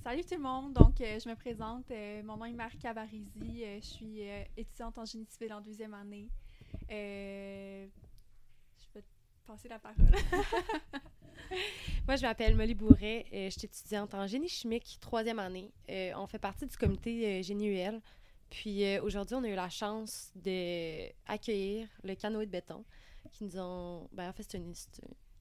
Salut tout le monde, donc je me présente, mon nom est Marie Cavarisi, je suis étudiante en génie civil en deuxième année. Je vais te passer la parole. Moi, je m'appelle Molly Bourret, je suis étudiante en génie chimique, troisième année. On fait partie du comité Génie UL. Puis aujourd'hui, on a eu la chance d'accueillir le canoë de béton qui nous ont... en fait,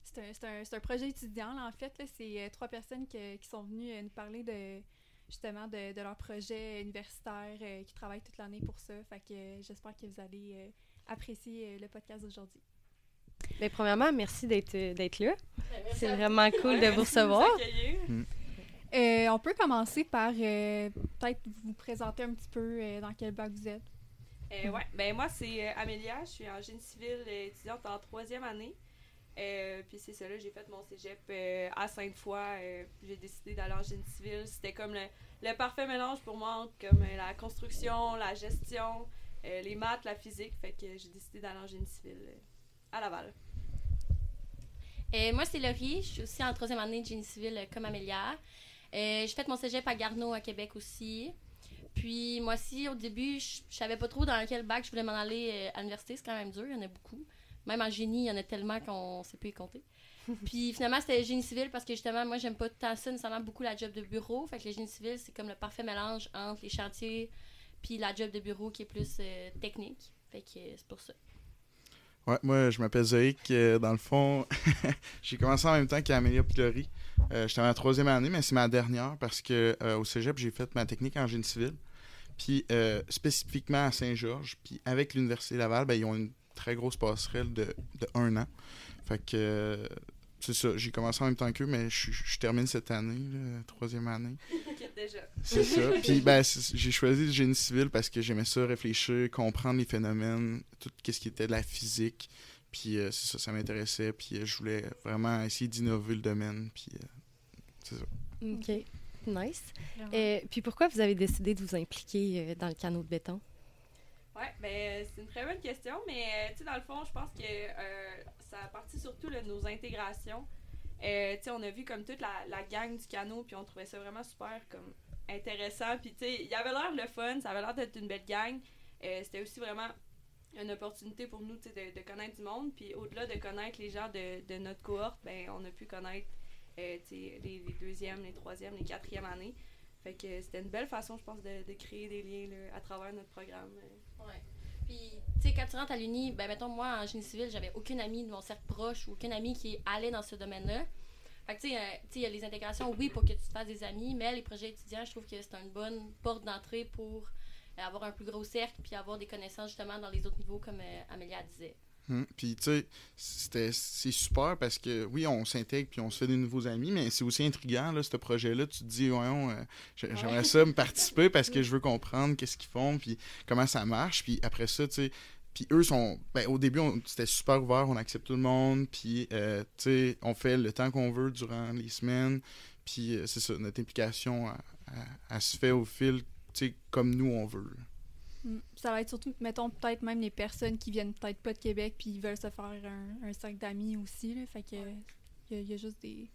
C'est un projet étudiant, là, en fait. Là, c'est trois personnes qui sont venues nous parler justement de leur projet universitaire, qui travaillent toute l'année pour ça. Fait que j'espère que vous allez apprécier le podcast d'aujourd'hui. Bien, premièrement, merci d'être là. C'est vraiment cool de vous recevoir. On peut commencer par peut-être vous présenter un petit peu dans quel bac vous êtes. Moi, c'est Amélia. Je suis en génie civil étudiante en troisième année. Puis c'est ça, là, j'ai fait mon cégep à Sainte-Foy. J'ai décidé d'aller en génie civil. C'était comme le parfait mélange pour moi entre comme la construction, la gestion, les maths, la physique. Fait que j'ai décidé d'aller en génie civil à Laval. Moi, c'est Laurie. Je suis aussi en troisième année de génie civil comme Amélia. J'ai fait mon cégep à Garneau, à Québec aussi. Puis moi aussi, au début, je savais pas trop dans quel bac je voulais m'en aller à l'université. C'est quand même dur, il y en a beaucoup. Même en génie, il y en a tellement qu'on sait plus y compter. Puis finalement, c'était génie civil parce que justement, moi, j'aime pas tant ça, nécessairement beaucoup la job de bureau. Fait que le génie civil, c'est comme le parfait mélange entre les chantiers puis la job de bureau qui est plus technique. Fait que c'est pour ça. Ouais, moi, je m'appelle Zoïc. Dans le fond, j'ai commencé en même temps qu'Amélia Pilori. J'étais en troisième année, mais c'est ma dernière parce que au cégep, j'ai fait ma technique en génie civil. Puis spécifiquement à Saint-Georges. Puis avec l'Université Laval, ils ont une très grosse passerelle de 1 an. Fait que c'est ça, j'ai commencé en même temps qu'eux, mais je termine cette année, là, troisième année. Déjà. C'est ça. Puis j'ai choisi le génie civil parce que j'aimais ça, réfléchir, comprendre les phénomènes, tout ce qui était de la physique. Puis c'est ça m'intéressait. Puis je voulais vraiment essayer d'innover le domaine. Puis c'est ça. OK. Nice. Puis pourquoi vous avez décidé de vous impliquer dans le canot de béton? C'est une très bonne question, mais dans le fond, je pense que ça a parti surtout de nos intégrations. On a vu comme toute la gang du canot, puis on trouvait ça vraiment super comme intéressant. Puis il avait l'air le fun, ça avait l'air d'être une belle gang. C'était aussi vraiment une opportunité pour nous de connaître du monde. Puis au-delà de connaître les gens de notre cohorte, on a pu connaître les deuxièmes, les troisièmes, les quatrièmes années. Fait que c'était une belle façon, je pense, de créer des liens là, à travers notre programme. Ouais. Puis, quand tu rentres à l'Uni, mettons, moi, en génie civil, j'avais aucune amie de mon cercle proche ou aucune amie qui allait dans ce domaine-là. Fait que, il y a les intégrations, oui, pour que tu te fasses des amis, mais les projets étudiants, je trouve que c'est une bonne porte d'entrée pour avoir un plus gros cercle puis avoir des connaissances, justement, dans les autres niveaux, comme Amélia disait. Puis, tu sais, c'est super parce que, oui, on s'intègre puis on se fait des nouveaux amis, mais c'est aussi intriguant, là, ce projet-là. Tu te dis, j'aimerais ça me participer parce que je veux comprendre qu'est-ce qu'ils font puis comment ça marche. Puis après ça, tu sais, puis eux sont... au début, c'était super ouvert, on accepte tout le monde, puis, tu sais, on fait le temps qu'on veut durant les semaines. Puis, c'est ça, notre implication, elle se fait au fil, tu sais, comme nous, on veut. Ça va être surtout, mettons, peut-être même les personnes qui viennent peut-être pas de Québec puis ils veulent se faire un cercle d'amis aussi, là, fait que il y a juste des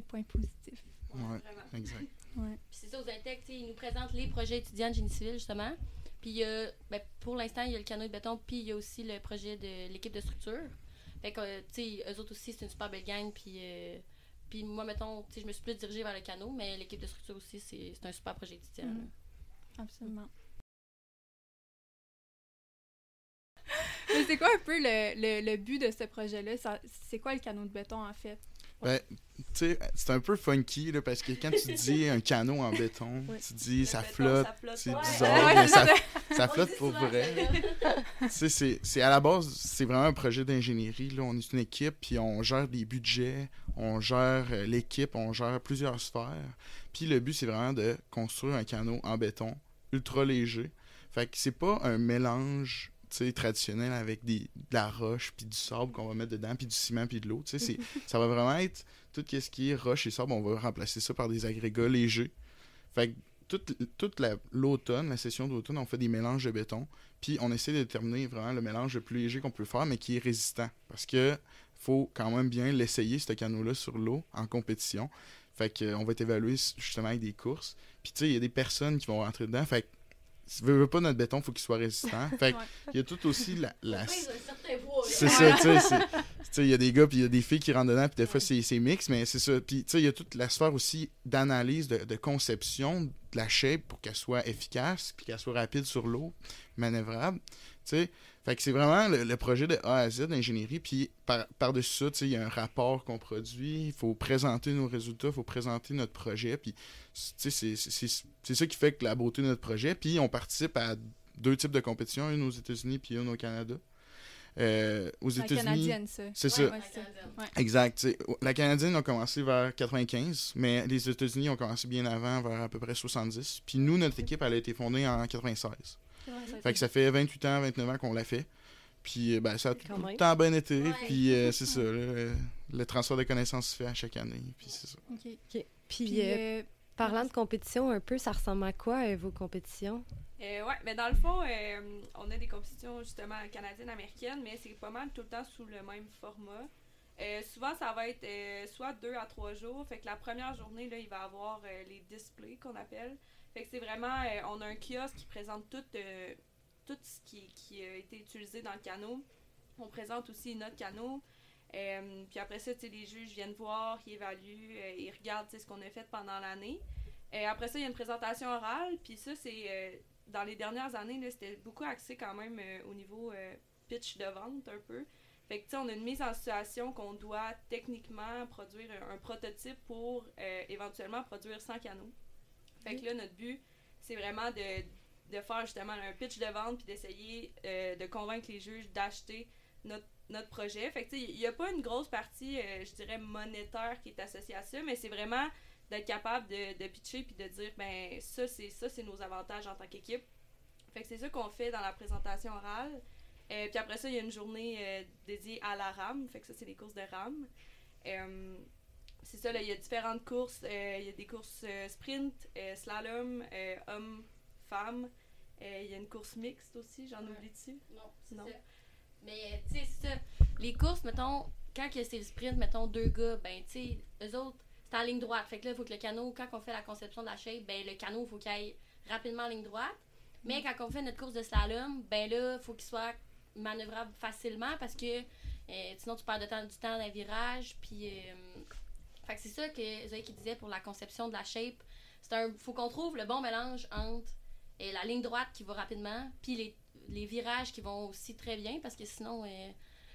points positifs. Ouais, exact. Ouais. Puis c'est ça, aux Intec, ils nous présentent les projets étudiants de génie civil, justement. Puis pour l'instant, il y a le canot de béton, puis il y a aussi le projet de l'équipe de structure. Fait que, eux autres aussi, c'est une super belle gang, puis moi, mettons, je me suis plus dirigée vers le canot, mais l'équipe de structure aussi, c'est un super projet étudiant. Absolument. Mais c'est quoi un peu le but de ce projet-là? C'est quoi le canot de béton, en fait? Tu sais, c'est un peu funky, là, parce que quand tu dis un canot en béton, tu dis ça flotte, c'est bizarre, mais ça flotte pour vrai. Tu sais, c'est à la base, c'est vraiment un projet d'ingénierie, là. On est une équipe, puis on gère des budgets, on gère l'équipe, on gère plusieurs sphères. Puis le but, c'est vraiment de construire un canot en béton, ultra léger. Fait que c'est pas un mélange traditionnel avec de la roche puis du sable qu'on va mettre dedans puis du ciment puis de l'eau. Ça va vraiment être tout ce qui est roche et sable, on va remplacer ça par des agrégats légers. Fait que toute l'automne, la session d'automne, on fait des mélanges de béton puis on essaie de déterminer vraiment le mélange le plus léger qu'on peut faire mais qui est résistant parce que faut quand même bien l'essayer, ce canot-là, sur l'eau en compétition. Fait qu'on va être évalué justement avec des courses. Puis tu sais, il y a des personnes qui vont rentrer dedans. Fait que si tu veux pas notre béton, il faut qu'il soit résistant. Fait qu'il y a tout aussi la... C'est ça, tu sais, il y a des gars puis il y a des filles qui rentrent dedans, puis des fois c'est mix, mais c'est ça. Puis tu sais, il y a toute la sphère aussi d'analyse, de conception de la shape pour qu'elle soit efficace, puis qu'elle soit rapide sur l'eau, manœuvrable, tu sais. Fait que c'est vraiment le projet de A à Z d'ingénierie, puis par-dessus ça, tu sais, il y a un rapport qu'on produit, il faut présenter nos résultats, il faut présenter notre projet, puis tu sais, c'est ça qui fait que la beauté de notre projet. Puis on participe à 2 types de compétitions, une aux États-Unis puis une au Canada. Aux États-Unis, canadienne, ça. C'est ça. Ouais. Exact. T'sais, la canadienne a commencé vers 95, mais les États-Unis ont commencé bien avant, vers à peu près 70. Puis nous, notre équipe, elle a été fondée en 96. Fait que ça fait 28 ans, 29 ans qu'on l'a fait. Puis ben, ça a tout le temps bien été. Puis c'est ça, le transfert de connaissances se fait à chaque année. Puis c'est ça. OK. Puis parlant de compétition un peu, ça ressemble à quoi vos compétitions? Ouais, mais dans le fond, on a des compétitions justement canadiennes, américaines, mais c'est pas mal tout le temps sous le même format. Souvent, ça va être soit 2 à 3 jours. Fait que la première journée, là, il va y avoir les displays qu'on appelle. Fait que c'est vraiment, on a un kiosque qui présente tout ce qui a été utilisé dans le canot. On présente aussi notre canot. Puis après ça, les juges viennent voir, ils évaluent, ils regardent ce qu'on a fait pendant l'année. Après ça, il y a une présentation orale. Puis ça, c'est dans les dernières années, là, c'était beaucoup axé quand même au niveau pitch de vente un peu. Fait que on a une mise en situation qu'on doit techniquement produire un prototype pour éventuellement produire 100 canots. Fait que là, notre but, c'est vraiment de faire justement un pitch de vente puis d'essayer de convaincre les juges d'acheter notre projet. Fait que il n'y a pas une grosse partie, je dirais, monétaire qui est associée à ça, mais c'est vraiment d'être capable de pitcher puis de dire, ben ça, c'est nos avantages en tant qu'équipe. Fait que c'est ça qu'on fait dans la présentation orale. Puis après ça, il y a une journée dédiée à la rame. Fait que ça, c'est les courses de rame. C'est ça, là, il y a différentes courses. Il y a des courses sprint, slalom, hommes, femmes. Il y a une course mixte aussi, j'en oublie-tu? Non, c'est ça. Mais, tu sais, c'est ça. Les courses, mettons, quand c'est le sprint, mettons, 2 gars, ben, tu sais, eux autres, c'est en ligne droite. Fait que là, il faut que le canot, quand on fait la conception de la shape, ben, le canot, il faut qu'il aille rapidement en ligne droite. Mais quand on fait notre course de slalom, ben là, il faut qu'il soit manœuvrable facilement parce que sinon, tu perds du temps dans les virages. Puis, fait que c'est ça que Zoé qui disait pour la conception de la shape. Faut qu'on trouve le bon mélange entre la ligne droite qui va rapidement, puis les virages qui vont aussi très bien parce que sinon,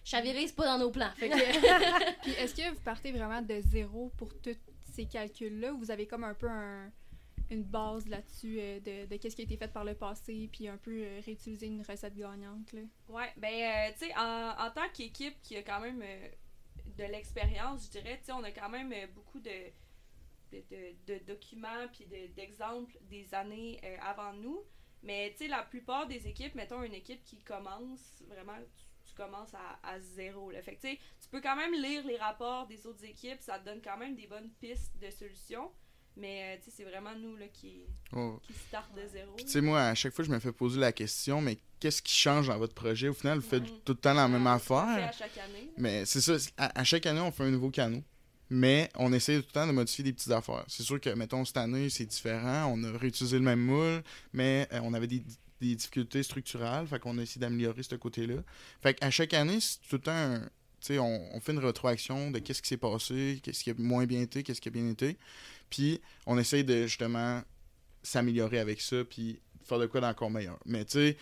chavirer, c'est pas dans nos plans. Fait que... Puis est-ce que vous partez vraiment de zéro pour tous ces calculs-là ou vous avez comme un peu une base là-dessus de qu'est-ce qui a été fait par le passé puis un peu réutiliser une recette gagnante, là? Ouais, ben, tu sais, en tant qu'équipe qui a quand même de l'expérience, je dirais, tu sais, on a quand même beaucoup de documents puis d'exemples des années avant nous. Mais, tu sais, la plupart des équipes, mettons une équipe qui commence, vraiment, tu commences à zéro, là. Fait que, tu sais, tu peux quand même lire les rapports des autres équipes, ça te donne quand même des bonnes pistes de solutions. Mais, tu sais, c'est vraiment nous, là, qui start de zéro. Puis, tu sais, moi, à chaque fois, je me fais poser la question, mais qu'est-ce qui change dans votre projet? Au final, vous faites tout le temps la même affaire. On fait à chaque année. Mais c'est ça, à chaque année, on fait un nouveau canot. Mais on essaie tout le temps de modifier des petites affaires. C'est sûr que, mettons, cette année, c'est différent. On a réutilisé le même moule, mais on avait des difficultés structurales. Fait qu'on a essayé d'améliorer ce côté-là. Fait qu'à chache année, c'est tout le temps tu sais, on fait une rétroaction de qu'est-ce qui s'est passé, qu'est-ce qui a moins bien été, qu'est-ce qui a bien été. Puis on essaye de, justement, s'améliorer avec ça, puis faire de quoi d'encore meilleur. Mais tu sais,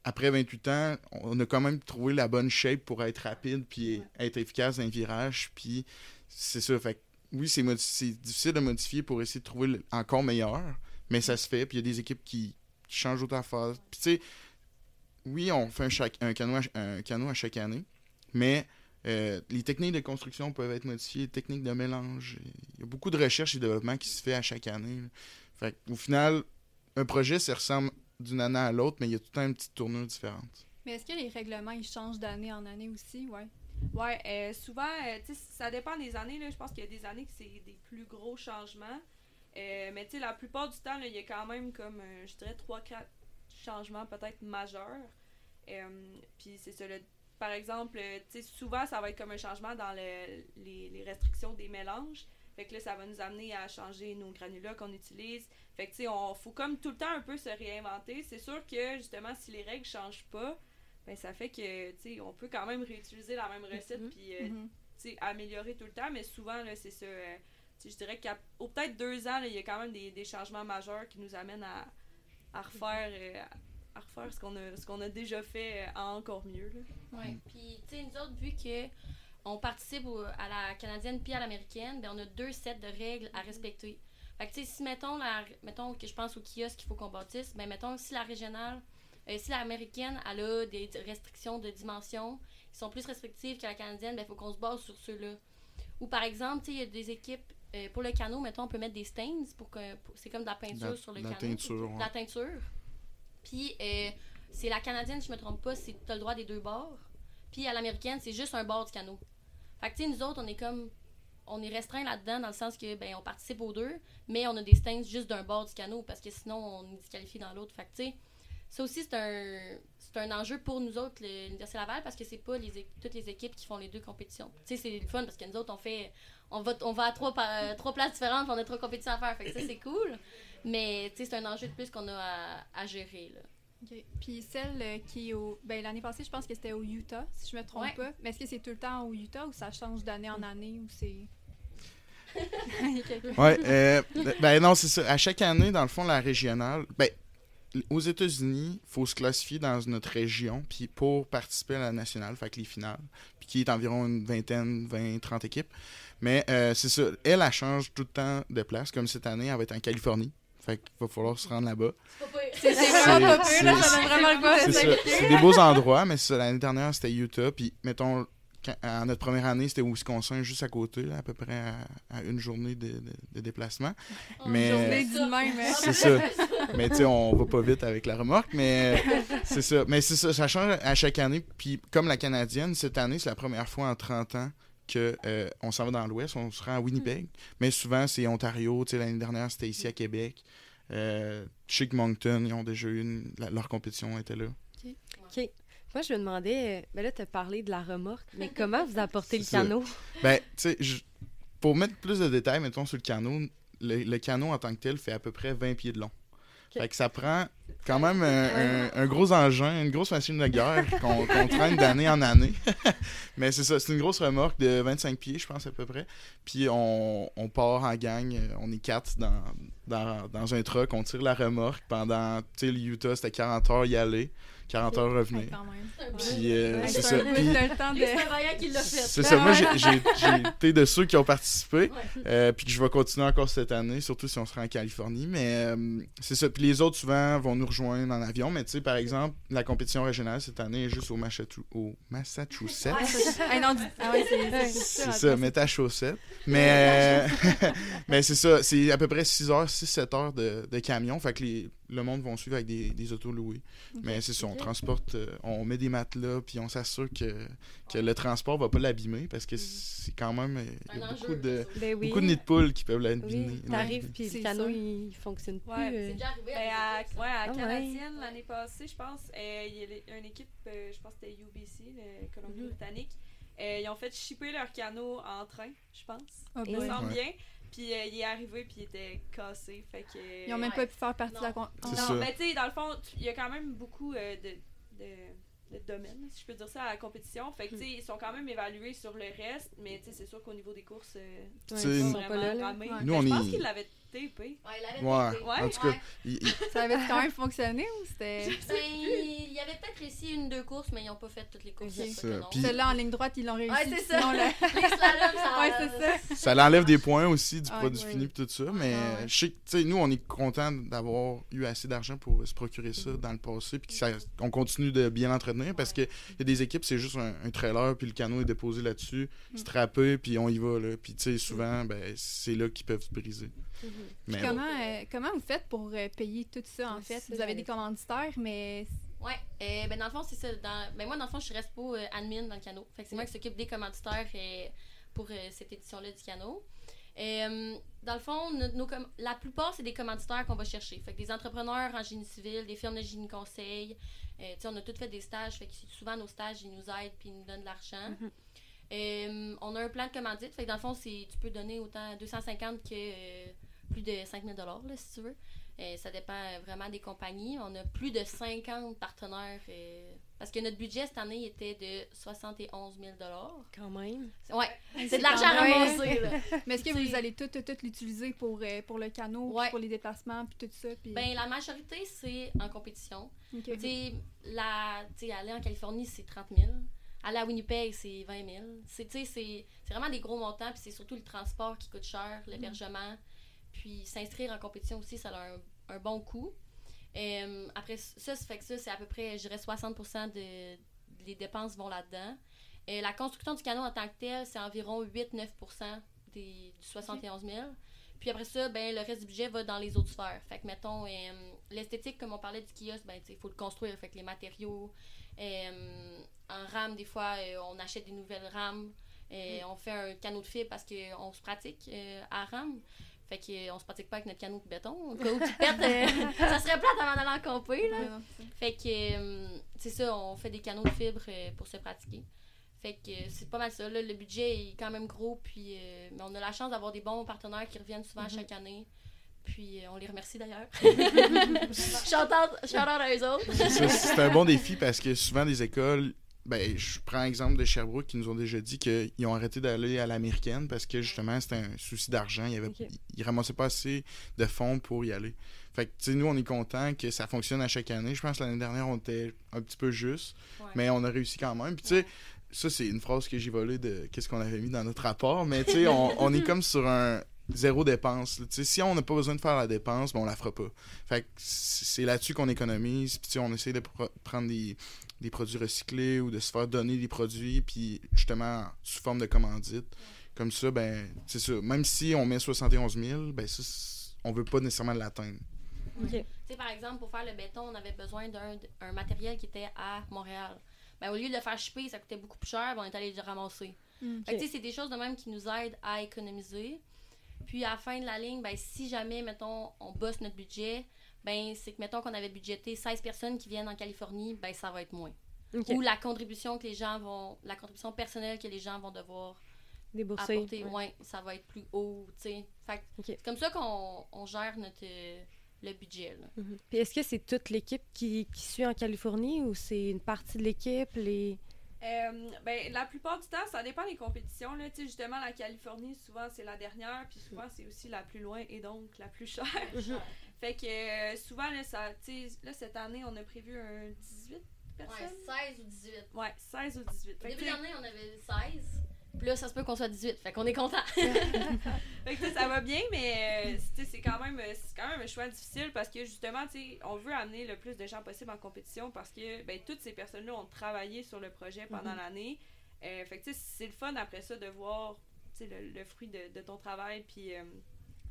après 28 ans, on a quand même trouvé la bonne shape pour être rapide puis être efficace dans les virages. Puis c'est ça. Fait que, oui, c'est difficile de modifier pour essayer de trouver encore meilleur, mais ça se fait. Puis il y a des équipes qui changent d'autres affaires. Puis tu sais, oui, on fait un canot à chaque année, mais les techniques de construction peuvent être modifiées, les techniques de mélange. Il y a beaucoup de recherche et développement qui se fait à chaque année. Fait qu'au final, un projet, ça ressemble d'une année à l'autre, mais il y a tout le temps une petite tournure différente. Mais est-ce que les règlements, ils changent d'année en année aussi? Ouais. Ouais, souvent, tu sais, ça dépend des années, là. Je pense qu'il y a des années que c'est des plus gros changements. Mais tu sais, la plupart du temps, il y a quand même comme, je dirais, 3-4 changements peut-être majeurs. Puis c'est ça, par exemple, tu sais, souvent, ça va être comme un changement dans les restrictions des mélanges. Fait que là, ça va nous amener à changer nos granulats qu'on utilise. Fait que, tu sais, faut comme tout le temps un peu se réinventer. C'est sûr que, justement, si les règles changent pas, ben ça fait que, tu sais, on peut quand même réutiliser la même recette puis, tu sais, améliorer tout le temps. Mais souvent, là, c'est ça. Je dirais qu'au peut-être 2 ans, il y a quand même des changements majeurs qui nous amènent à refaire ce qu'on a déjà fait encore mieux. Oui. Puis, tu sais, nous autres, vu que on participe à la canadienne puis à l'américaine, ben on a 2 sets de règles à respecter. Fait que, tu sais, si mettons que je pense au kiosque qu'il faut qu'on bâtisse, ben mettons, si la régionale, si l'américaine, elle a des restrictions de dimension qui sont plus restrictives que la canadienne, ben il faut qu'on se base sur ceux-là. Ou par exemple, tu sais, il y a des équipes, pour le canot, mettons, on peut mettre des stains c'est comme de la peinture sur le canot. De la teinture. Puis, c'est la canadienne, si je me trompe pas, c'est t'as le droit des 2 bords. Puis à l'américaine, c'est juste un bord du canot. Fait que, tu sais, nous autres, on est restreint là-dedans dans le sens que, ben, on participe aux 2, mais on a des stains juste d'un bord du canot parce que sinon, on est disqualifié dans l'autre. Fait que, tu sais, ça aussi, c'est un enjeu pour nous autres, l'Université Laval, parce que c'est pas toutes les équipes qui font les 2 compétitions. Tu sais, c'est le fun parce que nous autres, on va à 3 places différentes, puis on a 3 compétitions à faire. Fait que ça, c'est cool. Mais, tu sais, c'est un enjeu de plus qu'on a à gérer, là. OK. Puis celle qui est au... Ben, l'année passée, je pense que c'était au Utah, si je me trompe pas. Mais est-ce que c'est tout le temps au Utah ou ça change d'année en année ou c'est... Ouais, ben non, c'est ça. À chaque année, dans le fond, la régionale... Ben, aux États-Unis, il faut se classifier dans notre région puis pour participer à la nationale, fait que les finales, puis qui est environ une 20-30 équipes. Mais c'est ça, elle change tout le temps de place, comme cette année, elle va être en Californie. Fait qu'il va falloir se rendre là-bas. C'est vraiment pas peu, là, ça donne vraiment le goût. C'est des beaux endroits, mais ça, l'année dernière, c'était Utah. Puis, mettons, à notre première année, c'était au Wisconsin, juste à côté, là, à peu près à une journée de déplacement. Mais, journée du même. C'est ça. Mais tu sais, on va pas vite avec la remorque, mais c'est ça. Mais c'est ça, ça change à chaque année. Puis, comme la canadienne, cette année, c'est la première fois en 30 ans qu'on s'en va dans l'Ouest, on se rend à Winnipeg. Mais souvent, c'est Ontario. Tu sais, l'année dernière, c'était ici à Québec. Je sais que Moncton, ils ont déjà eu leur compétition était là. OK. Moi, je me demandais, ben là, tu as parlé de la remorque, mais comment vous apportez le canot? Ben, tu sais, pour mettre plus de détails, mettons, sur le canot, le canot en tant que tel fait à peu près 20 pieds de long. Okay. Fait que ça prend quand même un gros engin, une grosse machine de guerre qu'on traîne d'année en année. Mais c'est ça, c'est une grosse remorque de 25 pieds, je pense, à peu près. Puis on part en gang, on est 4 dans un truck, on tire la remorque pendant, tu sais, le Utah, c'était 40 heures y aller. 40 heures revenir. Puis c'est ça. C'est un vaillant qui l'a fait. C'est ça. Moi, j'ai été de ceux qui ont participé. Puis que je vais continuer encore cette année, surtout si on sera en Californie. Mais c'est ça. Puis les autres, souvent, vont nous rejoindre en avion. Mais tu sais, par exemple, la compétition régionale cette année est juste au Massachusetts. C'est ça, mets ta chaussette. Mais c'est ça. C'est à peu près 6-7 heures de camion. Fait que le monde vont suivre avec des autos louées. Okay. Mais c'est ça, on transporte, on met des matelas, puis on s'assure que le transport va pas l'abîmer, parce que c'est quand même, il y a beaucoup de nids de poules qui peuvent l'abîmer. Oui, t'arrives, puis le canot, il fonctionne plus. C'est déjà arrivé. À Canadienne, l'année passée, je pense, il y a une équipe, je pense que c'était UBC, le Colombie-Britannique, ils ont fait shipper leur canot en train, je pense. Ça me semble bien. Puis il est arrivé, puis il était cassé. Fait que, ils n'ont même pas pu faire partie de la Non, mais tu sais, dans le fond, il y a quand même beaucoup de domaines, si je peux dire ça, à la compétition. Fait que, tu sais, ils sont quand même évalués sur le reste, mais tu sais, c'est sûr qu'au niveau des courses, ils sont vraiment ramés. Nous, je pense qu'ils l'avaient tapé. En tout cas, ça avait quand même fonctionné ou c'était... Il y avait peut-être réussi 1-2 courses, mais ils n'ont pas fait toutes les courses. Celle-là, en ligne droite, ils l'ont réussi. Ouais, c'est ça. Les slaloms, c'est ça. Ça l'enlève des points aussi du produit fini et tout ça, mais je sais que, tu sais, nous, on est contents d'avoir eu assez d'argent pour se procurer ça dans le passé, puis qu'on continue de bien l'entretenir, parce qu'il y a des équipes, c'est juste un trailer, puis le canot est déposé là-dessus, strappé, puis on y va, là. Puis, tu sais, souvent, ben, c'est là qu'ils peuvent se briser. Mais comment vous faites pour payer tout ça, en fait? Vous avez des commanditaires, mais... Oui, ben dans le fond, c'est ça. Moi, dans le fond, je reste pas admin dans le canot. Fait que c'est moi qui s'occupe des commanditaires pour cette édition-là du canot. Dans le fond, la plupart, c'est des commanditaires qu'on va chercher. Fait que des entrepreneurs en génie civil, des firmes de génie conseil. On a tous fait des stages. Fait que souvent, nos stages, ils nous aident puis ils nous donnent de l'argent. On a un plan de commandite, fait que dans le fond, tu peux donner autant 250 que plus de 5000 $, là, si tu veux. Ça dépend vraiment des compagnies. On a plus de 50 partenaires parce que notre budget cette année était de 71 000 $. Quand même. Ouais, c'est de l'argent à ramasser. Là. Mais est-ce que vous allez tout l'utiliser pour le canot, Ouais. pour les déplacements, puis tout ça? Puis... Ben, la majorité, c'est en compétition. Ok. Tu sais, aller en Californie, c'est 30 000. Aller à Winnipeg, c'est 20 000. C'est vraiment des gros montants, puis c'est surtout le transport qui coûte cher, l'hébergement. Puis s'inscrire en compétition aussi, ça a un bon coût. Après ça fait que ça, c'est à peu près, je dirais 60% des dépenses vont là-dedans. La construction du canot en tant que tel, c'est environ 8-9% du 71 000. Puis après ça, ben, le reste du budget va dans les autres sphères. Fait que, mettons, l'esthétique, comme on parlait du kiosque, ben, il faut le construire. Fait que les matériaux, en rame, des fois, on achète des nouvelles rames. On fait un canot de fibre parce qu'on se pratique à rame. Fait qu'on se pratique pas avec notre canot de béton. Au cas où tu pètes, ça serait plate avant d'aller en compé, là. Ouais, non, c'est ça. Fait que, c'est ça, on fait des canots de fibre pour se pratiquer. Fait que c'est pas mal ça. Là, le budget est quand même gros, puis mais on a la chance d'avoir des bons partenaires qui reviennent souvent chaque année. Puis on les remercie d'ailleurs. Shout out à eux autres. C'est un bon défi parce que souvent des écoles, ben, je prends l'exemple de Sherbrooke qui nous ont déjà dit qu'ils ont arrêté d'aller à l'américaine parce que justement c'était un souci d'argent. Ils ramassaient pas assez de fonds pour y aller. Fait que, tu sais, nous, on est contents que ça fonctionne à chaque année. Je pense que l'année dernière, on était un petit peu juste, mais on a réussi quand même. Puis, tu sais, ça, c'est une phrase que j'ai volée de qu'est-ce qu'on avait mis dans notre rapport, mais tu sais, on est comme sur un zéro dépense. Tu sais, si on n'a pas besoin de faire la dépense, ben, on la fera pas. Fait que c'est là-dessus qu'on économise. Puis, tu sais, on essaie de prendre des produits recyclés ou de se faire donner des produits, puis justement, sous forme de commandite. Comme ça, ben, c'est ça. Même si on met 71 000, ben, ça, on veut pas nécessairement l'atteindre. OK. Tu sais, par exemple, pour faire le béton, on avait besoin d'un matériel qui était à Montréal. Ben, au lieu de le faire shipper, ça coûtait beaucoup plus cher, ben, on est allé le ramasser. Fait que, tu sais, c'est des choses de même qui nous aident à économiser. Puis, à la fin de la ligne, ben, si jamais, mettons, on bosse notre budget, ben, c'est que, mettons, qu'on avait budgété 16 personnes qui viennent en Californie, ben, ça va être moins. OK. Ou la contribution personnelle que les gens vont devoir Débourser. apporter, ça va être plus haut, tu sais. Fait que c'est comme ça qu'on gère le budget, là. Puis est-ce que c'est toute l'équipe qui suit en Californie ou c'est une partie de l'équipe? Ben, la plupart du temps, ça dépend des compétitions. Là. Justement, la Californie, souvent, c'est la dernière, puis souvent, c'est aussi la plus loin et donc la plus chère. Fait que souvent, là, cette année, on a prévu un 18 personnes. Ouais, 16 ou 18. Ouais, 16 ou 18. Au début de l'année, on avait 16. Puis là, ça se peut qu'on soit 18. Fait qu'on est content. Fait que ça va bien, mais c'est quand même un choix difficile parce que justement, on veut amener le plus de gens possible en compétition parce que ben, toutes ces personnes-là ont travaillé sur le projet pendant l'année. Fait que c'est le fun après ça de voir le fruit de ton travail puis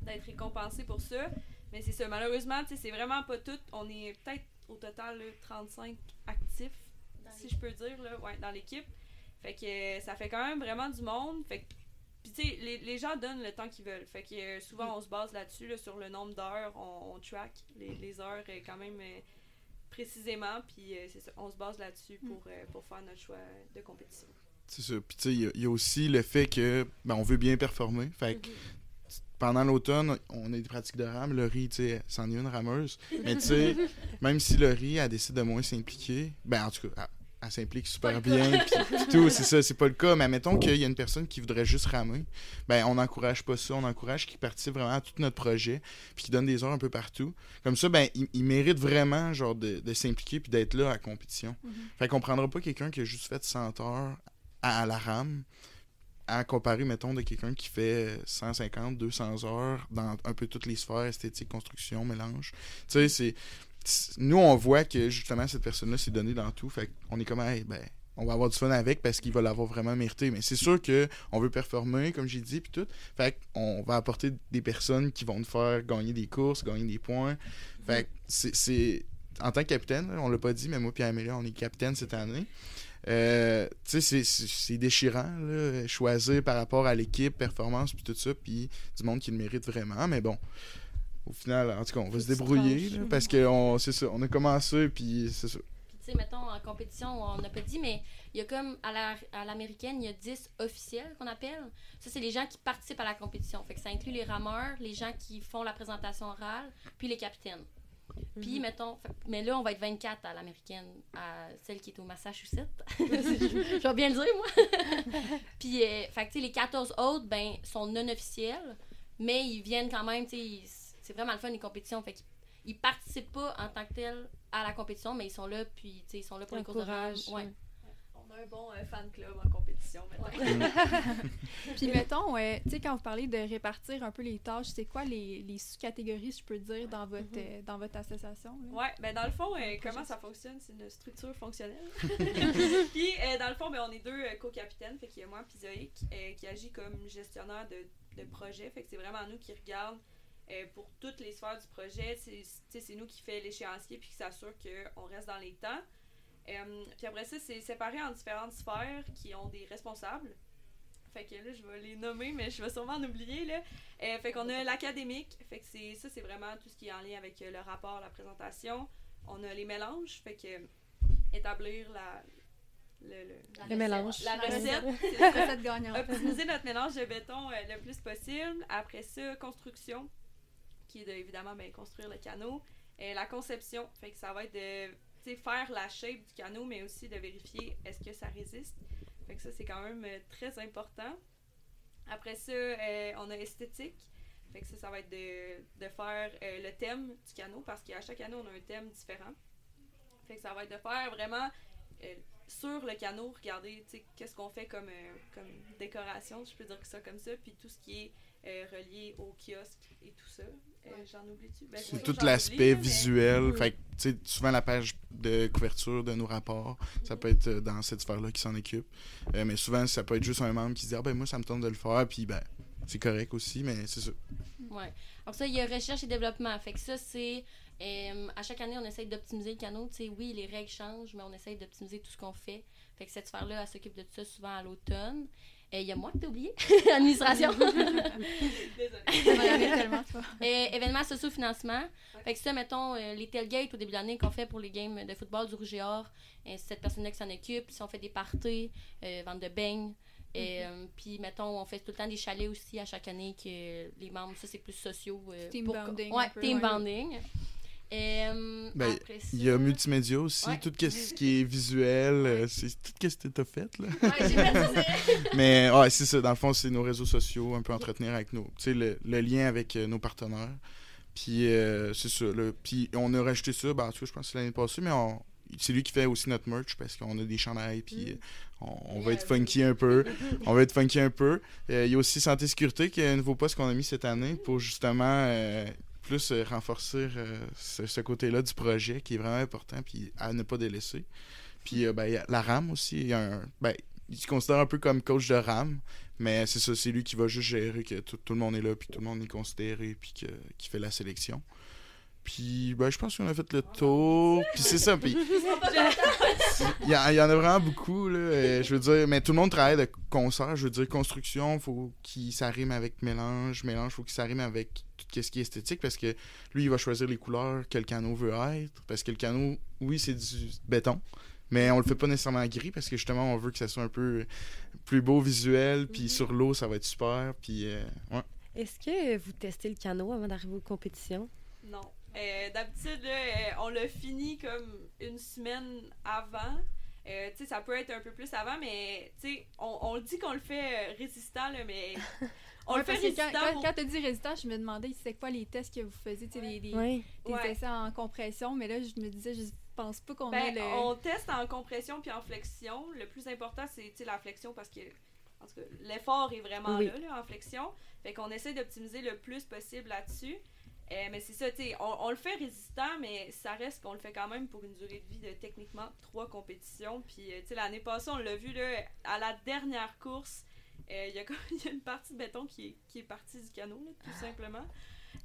d'être récompensé pour ça. Mais c'est ça, malheureusement, c'est vraiment pas tout. On est peut-être au total là, 35 actifs, si je peux dire, là, dans l'équipe. Fait que ça fait quand même vraiment du monde. Fait que, puis tu sais, les gens donnent le temps qu'ils veulent. Fait que souvent, on se base là-dessus, là, sur le nombre d'heures. On track les heures quand même précisément. Puis c'est ça, on se base là-dessus pour faire notre choix de compétition. C'est ça. Puis tu sais, il y a aussi le fait que ben, on veut bien performer. Fait que pendant l'automne, on a des pratiques de rame. Laurie, tu sais, c'en est une rameuse. Mais tu sais, même si Laurie, elle décide de moins s'impliquer, ben en tout cas... Elle s'implique super bien, puis tout, c'est ça, c'est pas le cas. Mais admettons qu'il y a une personne qui voudrait juste ramer, ben on n'encourage pas ça, on encourage qu'il participe vraiment à tout notre projet, puis qu'il donne des heures un peu partout. Comme ça, ben il mérite vraiment genre de s'impliquer puis d'être là à la compétition. Fait qu'on prendra pas quelqu'un qui a juste fait 100 heures à la rame, à comparer, mettons, de quelqu'un qui fait 150, 200 heures dans un peu toutes les sphères, esthétique, construction, mélange. Tu sais, nous, on voit que, justement, cette personne-là s'est donnée dans tout. Fait qu'on est comme, hey, ben, on va avoir du fun avec parce qu'il va l'avoir vraiment mérité. Mais c'est sûr qu'on veut performer, comme j'ai dit, puis tout. Fait qu'on va apporter des personnes qui vont nous faire gagner des courses, gagner des points. Fait que c'est... En tant que capitaine, on l'a pas dit, mais moi et Amélia, on est capitaine cette année. Tu sais, c'est déchirant, là, choisir par rapport à l'équipe, performance, puis tout ça, puis du monde qui le mérite vraiment. Mais bon... Au final, en tout cas, on va se débrouiller là, parce que c'est ça, on a commencé, puis c'est ça. Puis tu sais, mettons, en compétition, on n'a pas dit, mais il y a comme, à l'américaine, il y a 10 officiels qu'on appelle. Ça, c'est les gens qui participent à la compétition. Fait que ça inclut les rameurs, les gens qui font la présentation orale, puis les capitaines. Puis, mettons, mais là, on va être 24 à l'américaine, à celle qui est au Massachusetts. Je vais bien le dire, moi. Puis, fait que, tu sais, les 14 autres, ben, sont non officiels, mais ils viennent quand même, tu sais, c'est vraiment le fun, les compétitions. Fait qu'ils participent pas en tant que tels à la compétition, mais ils sont là, puis, tu sais, ils sont là pour les courses de rame. Ouais. On a un bon fan club en compétition, maintenant. Puis mettons, tu sais, quand vous parlez de répartir un peu les tâches, c'est quoi les sous-catégories, je peux dire, dans votre association? Là? Ouais, ben dans le fond, comment ça fonctionne? C'est une structure fonctionnelle. Puis, dans le fond, ben, on est 2 co-capitaines, fait qu'il y a moi puis Zoé qui agit comme gestionnaire de projet, fait que c'est vraiment nous qui regardons pour toutes les sphères du projet. C'est nous qui fait l'échéancier puis qui s'assure qu'on reste dans les temps. Puis après ça, c'est séparé en différentes sphères qui ont des responsables. Fait que là, je vais les nommer, mais je vais sûrement en oublier, là. Fait qu'on a l'académique. Fait que c'est vraiment tout ce qui est en lien avec le rapport, la présentation. On a les mélanges. Fait que établir le mélange. La recette. C'est la recette gagnante. Optimiser notre mélange de béton le plus possible. Après ça, construction, qui est évidemment construire le canot. La conception. Fait que ça va être de faire la shape du canot, mais aussi de vérifier est-ce que ça résiste. Fait que ça, c'est quand même très important. Après ça, on a esthétique. Fait que ça va être de faire le thème du canot, parce qu'à chaque canot, on a un thème différent. Fait que ça va être de faire vraiment sur le canot, regarder qu'est-ce qu'on fait comme décoration, je peux dire ça comme ça, puis tout ce qui est relié au kiosque et tout ça. J'en oublie-tu? Ben, c'est tout l'aspect visuel. Fait que, tu sais, souvent la page de couverture de nos rapports, ça peut être dans cette sphère-là qui s'en occupe. Mais souvent, ça peut être juste un membre qui se dit « Ah ben moi, ça me tente de le faire », puis ben, c'est correct aussi, mais c'est ça. Ouais. Donc ça, il y a recherche et développement. Fait que ça, c'est... à chaque année, on essaye d'optimiser le canot. Tu sais, oui, les règles changent, mais on essaye d'optimiser tout ce qu'on fait. Fait que cette sphère-là, elle s'occupe de tout ça souvent à l'automne. Il y a moi que t'as oublié. Administration. Désolée. Événements socio-financement. Fait que ça, mettons, les tailgates au début de l'année qu'on fait pour les games de football du Rouge et Or, c'est cette personne-là qui s'en occupe. Si on fait des parties, vente de beignes. Puis, mettons, on fait tout le temps des chalets aussi à chaque année que les membres, ça, c'est plus sociaux. Team bonding. Ouais, team bonding. Ben, il y a multimédia aussi, tout ce qui est visuel, c'est tout ce que tu as fait, là. Ouais, j'ai fait ça, mais ouais, c'est ça, dans le fond, c'est nos réseaux sociaux, un peu entretenir avec nos, tu sais, le lien avec nos partenaires. Puis c'est ça, là. Puis on a rajouté ça, ben, en tout cas, je pense que c'est l'année passée, mais c'est lui qui fait aussi notre merch parce qu'on a des chandails, puis on va être funky un peu. On va être funky un peu. Il y a aussi Santé Sécurité, qui est un nouveau poste qu'on a mis cette année pour justement plus renforcer ce côté-là du projet qui est vraiment important, puis à ne pas délaisser. Puis ben, y a la RAM aussi, il se considère un peu comme coach de RAM, mais c'est ça, c'est lui qui va juste gérer que tout le monde est là, puis tout le monde est considéré, puis qui fait la sélection. Puis, ben, je pense qu'on a fait le tour. Puis c'est ça. Puis il y en a vraiment beaucoup, là. Je veux dire, mais tout le monde travaille de concert. Je veux dire, construction, il faut qu'il s'arrime avec mélange. Mélange, il faut qu'il s'arrime avec tout ce qui est esthétique. Parce que lui, il va choisir les couleurs que le canot veut être. Parce que le canot, oui, c'est du béton. Mais on le fait pas nécessairement gris parce que justement, on veut que ça soit un peu plus beau visuel. Puis sur l'eau, ça va être super. Puis, ouais. Est-ce que vous testez le canot avant d'arriver aux compétitions? Non. D'habitude, là, on l'a fini comme une semaine avant. Ça peut être un peu plus avant, mais on le dit qu'on le fait résistant, là, mais on le fait résistant. Quand tu as dit résistant, je me demandais c'est quoi les tests que vous faisiez, des essais en compression, mais là, je me disais, je pense pas qu'on ait le... On teste en compression puis en flexion. Le plus important, c'est la flexion parce que en tout cas, l'effort est vraiment là, en flexion. Fait qu'on essaie d'optimiser le plus possible là-dessus. Mais c'est ça, on le fait résistant, mais ça reste qu'on le fait quand même pour une durée de vie de techniquement 3 compétitions. Puis, l'année passée, on l'a vu, là, à la dernière course, il y a une partie de béton qui est partie du canot, là, tout simplement.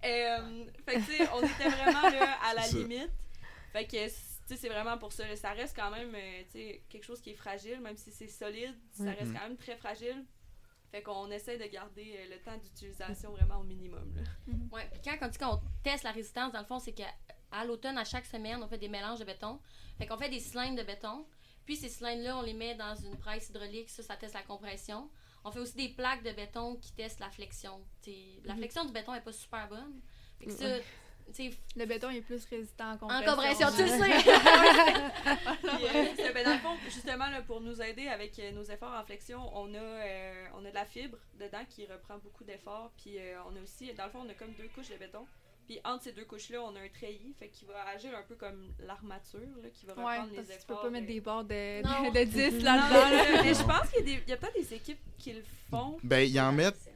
Fait que, on était vraiment là, à la limite. Fait que, c'est vraiment pour ça. Là, ça reste quand même quelque chose qui est fragile, même si c'est solide, ça reste quand même très fragile. Fait qu'on essaie de garder le temps d'utilisation vraiment au minimum. Là. Ouais, puis quand on dit qu'on teste la résistance, dans le fond, c'est que à l'automne, à chaque semaine, on fait des mélanges de béton. Fait qu'on fait des cylindres de béton. Puis ces cylindres-là, on les met dans une presse hydraulique. Ça teste la compression. On fait aussi des plaques de béton qui testent la flexion. La flexion du béton n'est pas super bonne. Fait que ça, le béton est plus résistant en en compression. compression, tu le sais! Puis, dans le fond, justement, là, pour nous aider avec nos efforts en flexion, on a de la fibre dedans qui reprend beaucoup d'efforts. Puis on a aussi, dans le fond, on a comme 2 couches de béton. Puis entre ces 2 couches-là, on a un treillis, fait qu'il va agir un peu comme l'armature, là, qui va reprendre les efforts. Tu peux pas mettre des barres de 10 Non, là-dedans. mais je pense qu'il y a peut-être des équipes qui le font. Ben, ils en mettent,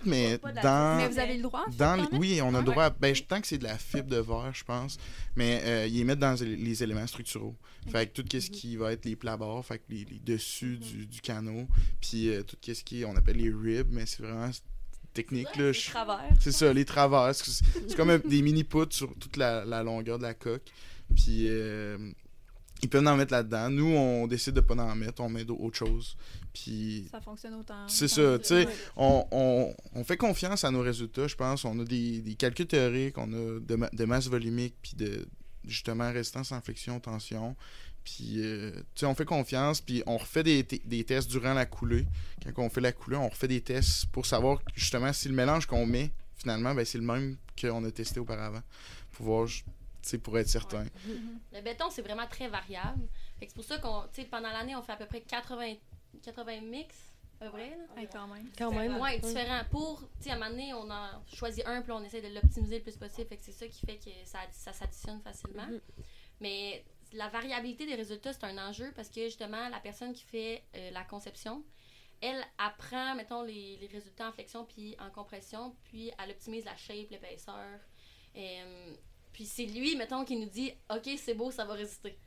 mais dans... Mais vous avez le droit, en fait, oui, on a le droit. Ben, tant que c'est de la fibre de verre, je pense. Mais ils les mettent dans les éléments structuraux. Fait que tout ce qui va être les plats-bords, fait que les dessus du canot, puis tout ce qui est, on appelle les ribs, mais c'est vraiment technique. Là, Les travers. C'est ça, les travers. C'est comme des mini-poutres sur toute la longueur de la coque. Puis ils peuvent en mettre là-dedans. Nous, on décide de pas en mettre, on met d'autres choses. Puis ça fonctionne autant. c'est ça, tu sais, on fait confiance à nos résultats, je pense. On a des calculs théoriques, on a de masse volumique, puis de justement résistance en flexion, tension. Puis, tu sais, on fait confiance, puis on refait des tests durant la coulée. Quand on fait la coulée, on refait des tests pour savoir justement si le mélange qu'on met, finalement, ben, c'est le même qu'on a testé auparavant. Pour voir, tu sais, pour être certain. Ouais. Le béton, c'est vraiment très variable. Fait que c'est pour ça qu'on, tu sais, pendant l'année, on fait à peu près 80 mix, à peu près, là. Quand même. Ouais, différent. Pour, tu sais, à un moment donné, on en choisit un, puis on essaie de l'optimiser le plus possible. Fait que c'est ça qui fait que ça s'additionne facilement. Mais la variabilité des résultats, c'est un enjeu parce que justement, la personne qui fait la conception, elle apprend, mettons, les résultats en flexion puis en compression, puis elle optimise la shape, l'épaisseur. Puis c'est lui, mettons, qui nous dit « OK, c'est beau, ça va résister. »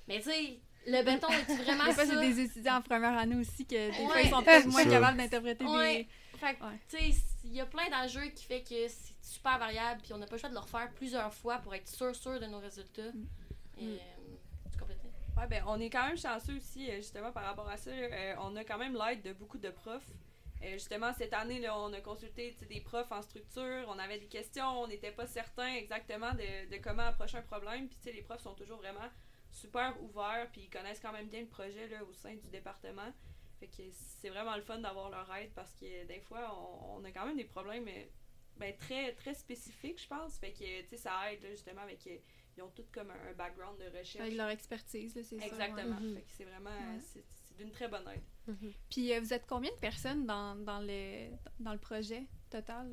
Mais tu sais, le béton, est-tu vraiment Des ça? fois, c'est des étudiants en première année aussi que des fois, Ouais. ils sont peut-être moins Ça. capables d'interpréter Ouais. Fait que, Ouais. tu sais, il y a plein d'enjeux qui fait que c'est super variable, puis on n'a pas le choix de le refaire plusieurs fois pour être sûr de nos résultats. Tu complétais? Ouais, ben, on est quand même chanceux aussi, justement, par rapport à ça. On a quand même l'aide de beaucoup de profs. Justement, cette année, là, on a consulté des profs en structure, on avait des questions, on n'était pas certain exactement de comment approcher un problème. Puis, les profs sont toujours vraiment super ouverts, puis ils connaissent quand même bien le projet là, au sein du département. Fait que c'est vraiment le fun d'avoir leur aide parce que des fois, on a quand même des problèmes très, très spécifiques, je pense. Fait que ça aide là, justement avec. Ils ont tous comme un background de recherche. Avec leur expertise, là, c'est ça. Exactement. Ouais. Fait que c'est vraiment c'est d'une très bonne aide. Puis vous êtes combien de personnes dans le projet total?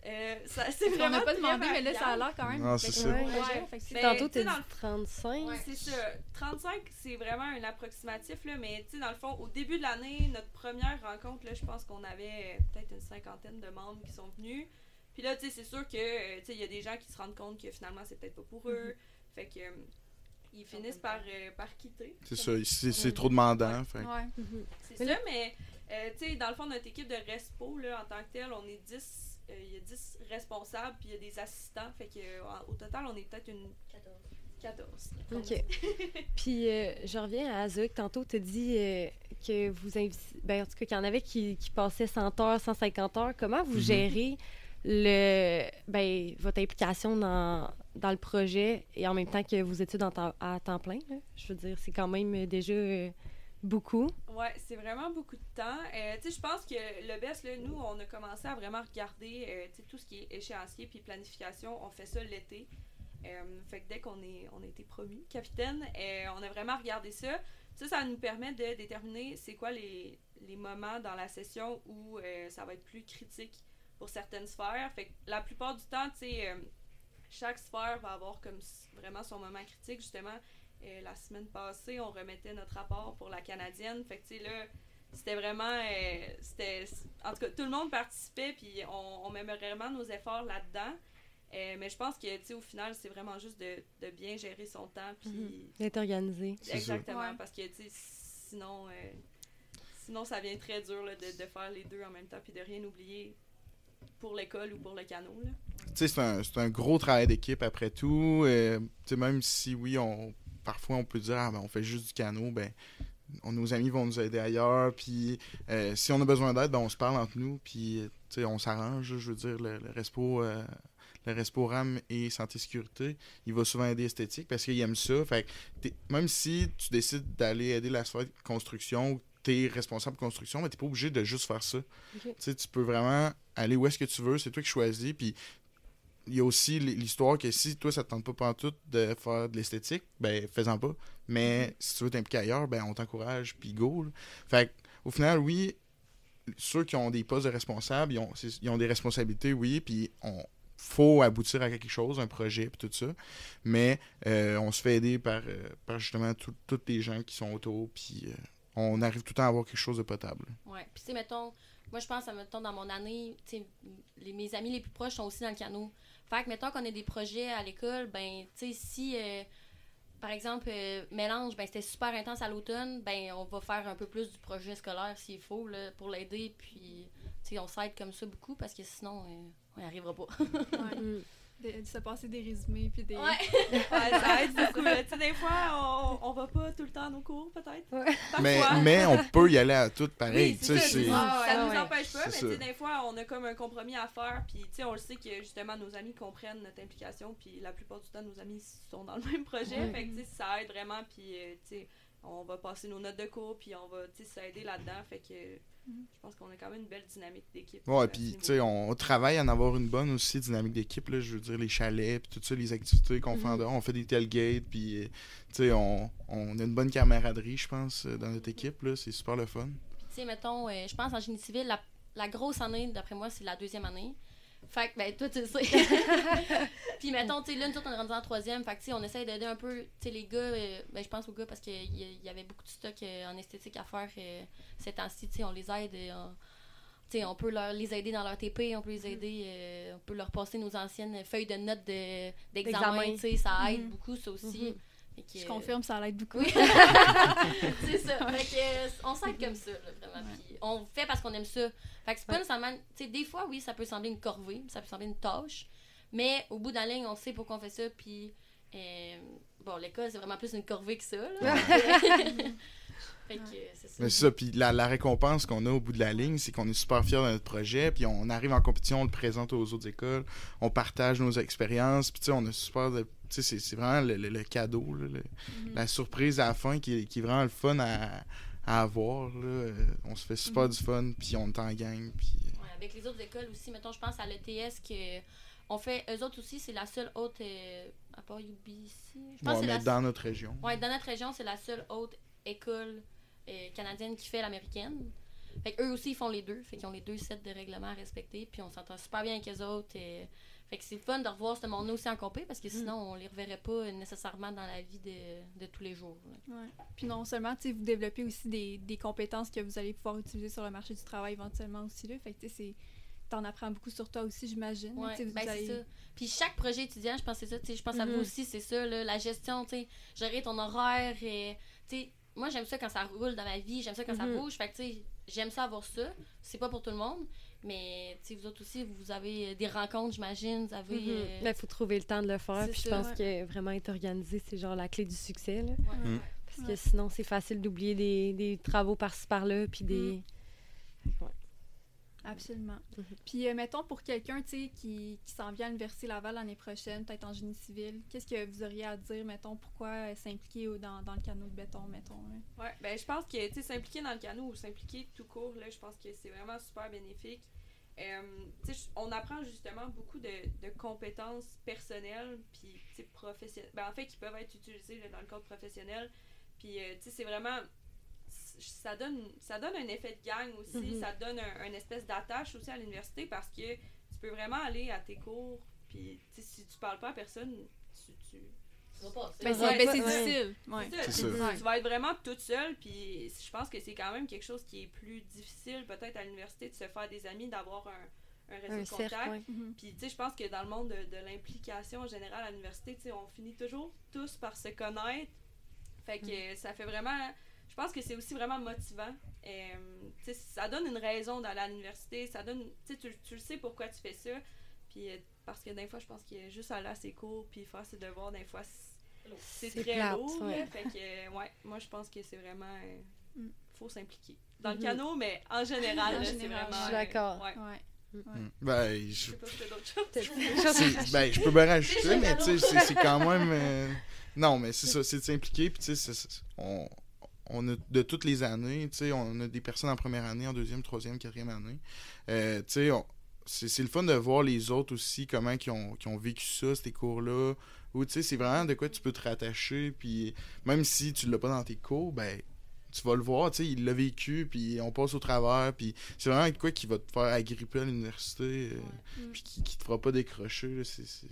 C'est On vraiment n'a pas très demandé, mais là, ça a variable. l'air quand même. Non, c'est ça. gros Ouais. projet. Fait que c'est- Ben, Tantôt, tu sais, t'as dans dit 35. Ouais. C'est ça. 35, c'est vraiment un approximatif, là, mais tu sais, dans le fond, au début de l'année, notre première rencontre, là, je pense qu'on avait peut-être une 50aine de membres qui sont venus. Puis là, tu sais, c'est sûr que, tu sais, il y a des gens qui se rendent compte que finalement, c'est peut-être pas pour eux. Fait que, ils finissent par quitter. C'est ça, c'est trop demandant. Fait. Ouais. C'est ça, mais, tu sais, dans le fond, notre équipe de Respo, là, en tant que telle, on est 10. Il y a 10 responsables, puis il y a des assistants. Fait que, au total, on est peut-être une 14. OK. Puis, je reviens à Azouk. Tantôt, tu as dit que vous invitez... Ben, en tout cas, qu'il y en avait qui passaient 100 heures, 150 heures. Comment vous gérez votre implication dans le projet et en même temps que vos études à temps plein? Là? Je veux dire, c'est quand même déjà beaucoup. Ouais, c'est vraiment beaucoup de temps. Tu sais, je pense que le BES, là, nous, on a commencé à vraiment regarder tu sais, tout ce qui est échéancier puis planification. On fait ça l'été. Fait que dès qu'on a été promu capitaine, on a vraiment regardé ça. Ça nous permet de déterminer c'est quoi les moments dans la session où ça va être plus critique pour certaines sphères. Fait que la plupart du temps, tu sais, chaque sphère va avoir comme vraiment son moment critique. Justement, la semaine passée, on remettait notre rapport pour la canadienne. Fait que, tu sais, là, c'était vraiment... en tout cas, tout le monde participait, puis on met vraiment nos efforts là-dedans. Mais je pense que, tu sais, au final, c'est vraiment juste de bien gérer son temps, puis... D'être organisé. Exactement, Ouais. parce que, tu sais, sinon, ça devient très dur là, de faire les deux en même temps, puis de rien oublier pour l'école ou pour le canot, là. Tu sais, c'est un gros travail d'équipe après tout. Tu sais, même si, oui, parfois on peut dire « on fait juste du canot », ben nos amis vont nous aider ailleurs, puis si on a besoin d'aide, ben on se parle entre nous, puis tu sais, on s'arrange, je veux dire, le Respo, le Resporam et Santé Sécurité, il va souvent aider esthétique parce qu'il aime ça. Fait que même si tu décides d'aller aider la sphère de construction, tu es responsable de construction, mais tu n'es pas obligé de juste faire ça. Okay. Tu peux vraiment aller où est-ce que tu veux, c'est toi qui choisis. Puis il y a aussi l'histoire que si toi, ça te tente pas pantoute de faire de l'esthétique, ben fais-en pas. Mais si tu veux t'impliquer ailleurs, ben on t'encourage, puis go. Là. Fait au final, oui, ceux qui ont des postes de responsables, ils ont des responsabilités, oui, puis faut aboutir à quelque chose, un projet, puis tout ça. Mais on se fait aider par justement tous les gens qui sont autour, puis on arrive tout le temps à avoir quelque chose de potable. Ouais, puis tu sais, mettons, moi je pense, mettons, dans mon année, tu sais, mes amis les plus proches sont aussi dans le canot. Fait que, mettons qu'on a des projets à l'école, ben, tu sais, si, par exemple, mélange, ben, c'était super intense à l'automne, ben, on va faire un peu plus du projet scolaire s'il faut, là, pour l'aider, puis, tu sais, on s'aide comme ça beaucoup, parce que sinon, on n'y arrivera pas. De se passer des résumés, puis des... Ouais, ça aide beaucoup. Tu sais, des fois, on va pas tout le temps à nos cours, peut-être. Ouais. Mais on peut y aller à tout pareil. Oui, ça nous empêche pas, mais tu sais, des fois, on a comme un compromis à faire, puis tu sais, on le sait que justement, nos amis comprennent notre implication, puis la plupart du temps, nos amis sont dans le même projet, fait que tu sais, ça aide vraiment, puis tu sais, on va passer nos notes de cours, puis on va, tu sais, s'aider là-dedans, fait que je pense qu'on a quand même une belle dynamique d'équipe. Ouais, puis tu sais, on travaille à en avoir une bonne aussi dynamique d'équipe, là, je veux dire, les chalets, puis tout ça, les activités qu'on fait en dehors, on fait des tailgates, puis tu sais, on a une bonne camaraderie, je pense, dans notre équipe, là, c'est super le fun. Tu sais, mettons, je pense en génie civil, la grosse année, d'après moi, c'est la 2e année. Fait que, ben, toi, tu le sais. Puis, mettons, tu sais, là, nous autres, on est rendus en 3e. Fait que, tu sais, on essaie d'aider un peu, tu sais, les gars, ben, je pense aux gars parce qu'il y avait beaucoup de stock en esthétique à faire ces temps-ci. Tu sais, on les aide. Tu sais, on peut les aider dans leur TP, on peut les aider, on peut leur passer nos anciennes feuilles de notes d'examen. Tu sais, ça aide beaucoup, ça aussi. Que, je confirme, ça l'aide beaucoup. Oui. C'est ça. Fait que, on s'aide comme ça, là, vraiment. Puis on fait parce qu'on aime ça. Fait que c'est pas nécessairement... Tu sais, des fois, oui, ça peut sembler une corvée, ça peut sembler une tâche, mais au bout de la ligne, on sait pourquoi on fait ça, puis... bon, l'école, c'est vraiment plus une corvée que ça, là. Fait que c'est ça. Mais c'est ça, puis la récompense qu'on a au bout de la ligne, c'est qu'on est super fiers de notre projet, puis on arrive en compétition, on le présente aux autres écoles, on partage nos expériences, puis tu sais, on a super de... Tu sais, c'est vraiment le cadeau, là, la surprise à la fin qui est vraiment le fun à avoir, là. On se fait super du fun, puis on est en gang, puis... Ouais, avec les autres écoles aussi, mettons, je pense à l'ETS que... On fait, eux autres aussi, c'est la seule haute, à part UBC, je pense que c'est dans notre région. Ouais, dans notre région, c'est la seule haute école canadienne qui fait l'américaine. Fait qu'eux aussi, ils font les deux. Fait qu'ils ont les 2 sets de règlements à respecter. Puis on s'entend super bien avec eux autres. Fait que c'est fun de revoir ce monde-là aussi en compé parce que sinon, on les reverrait pas nécessairement dans la vie de tous les jours. Ouais. Puis non seulement, tu sais, vous développez aussi des compétences que vous allez pouvoir utiliser sur le marché du travail éventuellement aussi. Là. Fait que tu sais, t'en apprends beaucoup sur toi aussi, j'imagine. Ouais, c'est ça. Puis chaque projet étudiant, je pense que c'est ça. Tu sais, je pense à vous aussi, c'est ça. Là, la gestion, tu sais, gérer ton horaire. Tu sais, moi, j'aime ça quand ça roule dans ma vie. J'aime ça quand ça bouge. Fait que, tu sais, j'aime ça avoir ça. C'est pas pour tout le monde. Mais, tu sais, vous autres aussi, vous avez des rencontres, j'imagine. Vous avez... Il faut trouver le temps de le faire. Puis je pense que vraiment être organisé, c'est genre la clé du succès. Là. Parce que sinon, c'est facile d'oublier des travaux par-ci, par-là. Puis des... Absolument. Puis, mettons, pour quelqu'un, tu sais, qui s'en vient à l'Université Laval l'année prochaine, peut-être en génie civil, qu'est-ce que vous auriez à dire, mettons, pourquoi s'impliquer dans le canot de béton, mettons? Hein? Ouais, ben je pense que, tu sais, s'impliquer dans le canot ou s'impliquer tout court, là, je pense que c'est vraiment super bénéfique. Tu sais, on apprend justement beaucoup de compétences personnelles, puis, tu sais, professionnelles, ben en fait, qui peuvent être utilisées là, dans le cadre professionnel. Puis, tu sais, c'est vraiment... Ça donne un effet de gang aussi, ça donne un espèce d'attache aussi à l'université parce que tu peux vraiment aller à tes cours, puis si tu parles pas à personne, tu vas pas. C'est difficile. Ouais. Tu vas être vraiment toute seule, puis je pense que c'est quand même quelque chose qui est plus difficile peut-être à l'université de se faire des amis, d'avoir un réseau de contact. Puis tu sais, je pense que dans le monde de l'implication en général à l'université, tu sais, on finit toujours tous par se connaître. Fait que ça fait vraiment... Je pense que c'est aussi vraiment motivant. Ça donne une raison d'aller à l'université. Ça donne, tu le sais pourquoi tu fais ça. Puis parce que des fois, je pense que juste aller à ses cours puis faire ses devoirs, des fois, c'est très lourd. Ouais. Fait que, moi, je pense que c'est vraiment... faut s'impliquer. Dans le canot, mais en général, c'est vraiment... Je suis d'accord. Ouais. Ben, Je sais pas si t'as d'autres choses. je peux bien rajouter, mais tu sais, c'est quand même... Non, mais c'est ça, c'est de s'impliquer, puis tu sais, on a de toutes les années, tu sais, on a des personnes en première année, en deuxième, troisième, quatrième année. Tu sais, c'est le fun de voir les autres aussi, comment qui ont vécu ça, ces cours-là, où tu sais, c'est vraiment de quoi tu peux te rattacher, puis même si tu l'as pas dans tes cours, ben tu vas le voir, tu sais, il l'a vécu, puis on passe au travers, puis c'est vraiment quoi qui va te faire agripper à l'université, puis qui te fera pas décrocher, là,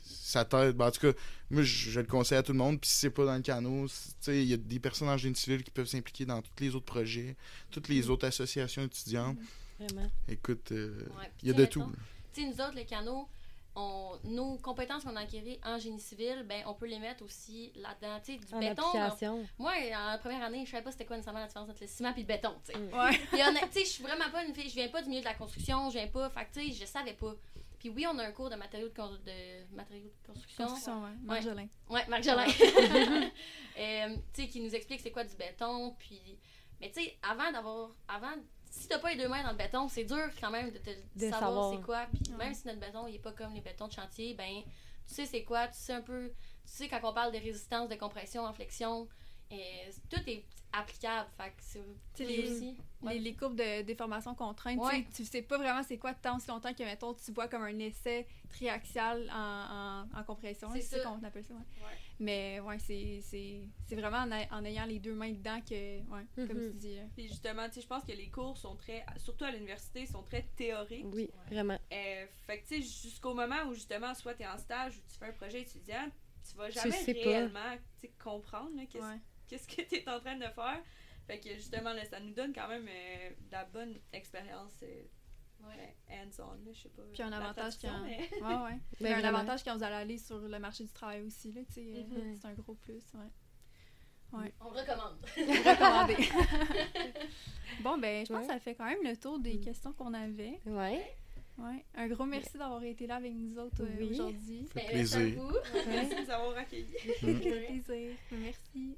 ça t'aide. Ben, en tout cas, moi, je le conseille à tout le monde, puis si c'est pas dans le canot, tu sais, il y a des personnes en génie civil qui peuvent s'impliquer dans tous les autres projets, toutes les autres associations étudiantes. Vraiment. Écoute, Ouais, il y a de tout. Tu sais, nous autres, le canot, nos compétences qu'on a acquises en génie civil, ben on peut les mettre aussi là-dedans. Tu sais, du En béton. application. Moi, en première année, je savais pas c'était quoi nécessairement la différence entre le ciment et le béton, tu sais. Ouais. Puis, tu sais, je suis vraiment pas une fille, je viens pas du milieu de la construction, je viens pas, fait que, tu sais, je savais pas. Puis oui, on a un cours de matériaux de construction. Construction, ouais. Marjolin. Ouais, Marc Jolin. Tu sais, qui nous explique c'est quoi du béton, puis... Mais tu sais, si t'as pas les 2 mains dans le béton, c'est dur quand même de savoir c'est quoi. Puis même si notre béton, il est pas comme les bétons de chantier, ben, tu sais c'est quoi, tu sais un peu... Tu sais, quand on parle de résistance, de compression, en flexion, tout est applicable. Fait que c'est aussi... Les courbes de déformation contrainte, tu sais pas vraiment c'est quoi tant si longtemps que, mettons, tu vois comme un essai triaxial en compression. C'est ça qu'on appelle ça, Mais ouais, c'est vraiment en ayant les 2 mains dedans que, comme tu dis. Puis justement, tu sais, je pense que les cours sont surtout à l'université, sont très théoriques. Oui, vraiment. Fait que tu sais, jusqu'au moment où justement, soit tu es en stage ou tu fais un projet étudiant, tu vas Tu jamais sais pas. réellement comprendre là, qu'est-ce que tu es en train de faire. Fait que justement, là, ça nous donne quand même de la bonne expérience hands-on, là, je sais pas. Puis un avantage quand... Ben, un vraiment. avantage quand vous allez aller sur le marché du travail aussi, là, tu sais, c'est un gros plus, Ouais. On recommande. Recommandé. Bon, ben, je pense que ça fait quand même le tour des questions qu'on avait. Ouais. Ouais. Un gros merci d'avoir été là avec nous autres aujourd'hui. Ça fait plaisir. Merci de nous avoir accueillis. Ça fait plaisir. Merci.